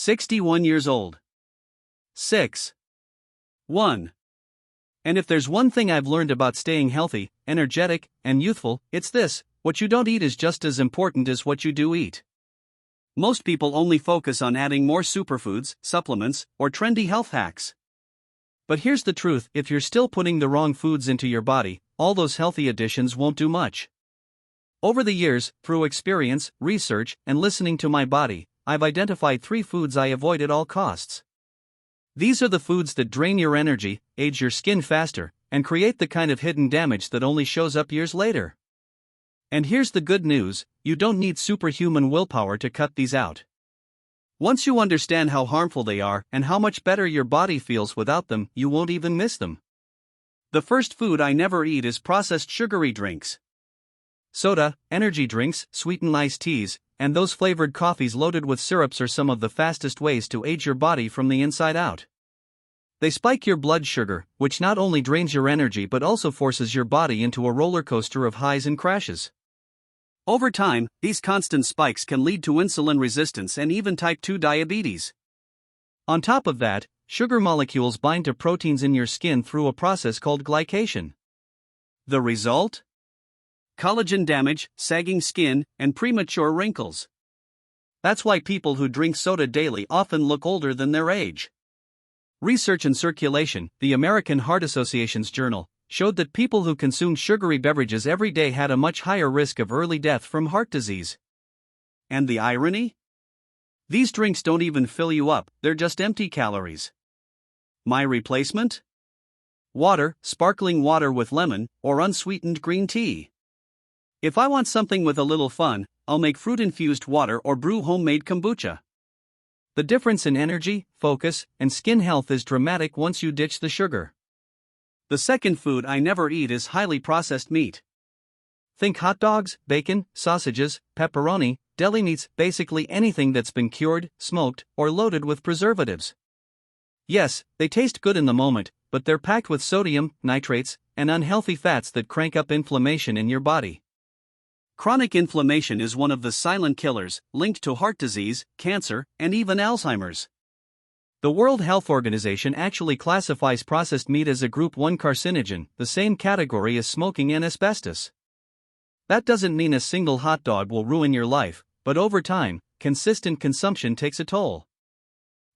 61 years old. 6. 1. And if there's one thing I've learned about staying healthy, energetic, and youthful, it's this: what you don't eat is just as important as what you do eat. Most people only focus on adding more superfoods, supplements, or trendy health hacks. But here's the truth: if you're still putting the wrong foods into your body, all those healthy additions won't do much. Over the years, through experience, research, and listening to my body, I've identified 3 foods I avoid at all costs. These are the foods that drain your energy, age your skin faster, and create the kind of hidden damage that only shows up years later. And here's the good news: you don't need superhuman willpower to cut these out. Once you understand how harmful they are and how much better your body feels without them, you won't even miss them. The first food I never eat is processed sugary drinks. Soda, energy drinks, sweetened iced teas, and those flavored coffees loaded with syrups are some of the fastest ways to age your body from the inside out. They spike your blood sugar, which not only drains your energy but also forces your body into a roller coaster of highs and crashes. Over time, these constant spikes can lead to insulin resistance and even type 2 diabetes. On top of that, sugar molecules bind to proteins in your skin through a process called glycation. The result? Collagen damage, sagging skin, and premature wrinkles. That's why people who drink soda daily often look older than their age. Research in Circulation, the American Heart Association's journal, showed that people who consumed sugary beverages every day had a much higher risk of early death from heart disease. And the irony? These drinks don't even fill you up, they're just empty calories. My replacement? Water, sparkling water with lemon, or unsweetened green tea. If I want something with a little fun, I'll make fruit-infused water or brew homemade kombucha. The difference in energy, focus, and skin health is dramatic once you ditch the sugar. The second food I never eat is highly processed meat. Think hot dogs, bacon, sausages, pepperoni, deli meats, basically anything that's been cured, smoked, or loaded with preservatives. Yes, they taste good in the moment, but they're packed with sodium, nitrates, and unhealthy fats that crank up inflammation in your body. Chronic inflammation is one of the silent killers, linked to heart disease, cancer, and even Alzheimer's. The World Health Organization actually classifies processed meat as a Group 1 carcinogen, the same category as smoking and asbestos. That doesn't mean a single hot dog will ruin your life, but over time, consistent consumption takes a toll.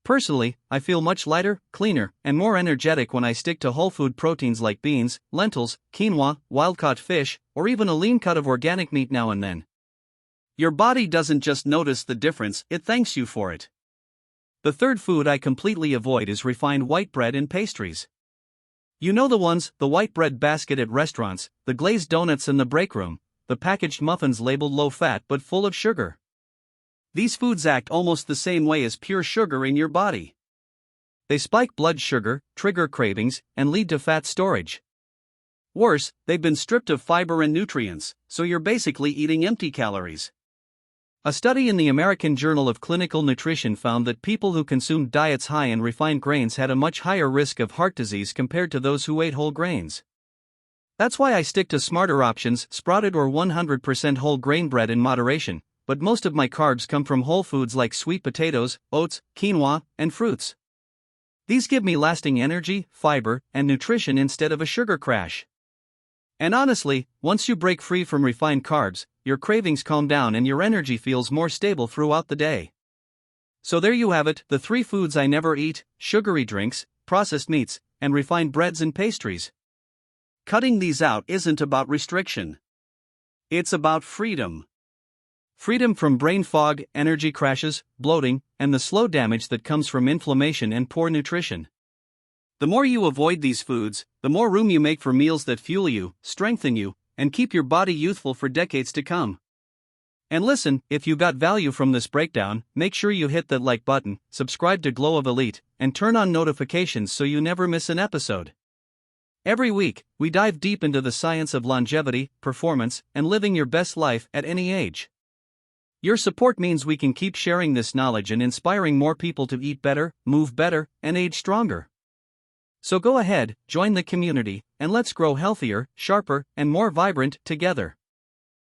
Personally, I feel much lighter, cleaner, and more energetic when I stick to whole food proteins like beans, lentils, quinoa, wild-caught fish, or even a lean cut of organic meat now and then. Your body doesn't just notice the difference, it thanks you for it. The third food I completely avoid is refined white bread and pastries. You know the ones: the white bread basket at restaurants, the glazed donuts in the break room, the packaged muffins labeled low-fat but full of sugar. These foods act almost the same way as pure sugar in your body. They spike blood sugar, trigger cravings, and lead to fat storage. Worse, they've been stripped of fiber and nutrients, so you're basically eating empty calories. A study in the American Journal of Clinical Nutrition found that people who consumed diets high in refined grains had a much higher risk of heart disease compared to those who ate whole grains. That's why I stick to smarter options: sprouted or 100% whole grain bread in moderation, but most of my carbs come from whole foods like sweet potatoes, oats, quinoa, and fruits. These give me lasting energy, fiber, and nutrition instead of a sugar crash. And honestly, once you break free from refined carbs, your cravings calm down and your energy feels more stable throughout the day. So there you have it, the 3 foods I never eat: sugary drinks, processed meats, and refined breads and pastries. Cutting these out isn't about restriction. It's about freedom. Freedom from brain fog, energy crashes, bloating, and the slow damage that comes from inflammation and poor nutrition. The more you avoid these foods, the more room you make for meals that fuel you, strengthen you, and keep your body youthful for decades to come. And listen, if you got value from this breakdown, make sure you hit that like button, subscribe to Glow of Elite, and turn on notifications so you never miss an episode. Every week, we dive deep into the science of longevity, performance, and living your best life at any age. Your support means we can keep sharing this knowledge and inspiring more people to eat better, move better, and age stronger. So go ahead, join the community, and let's grow healthier, sharper, and more vibrant together.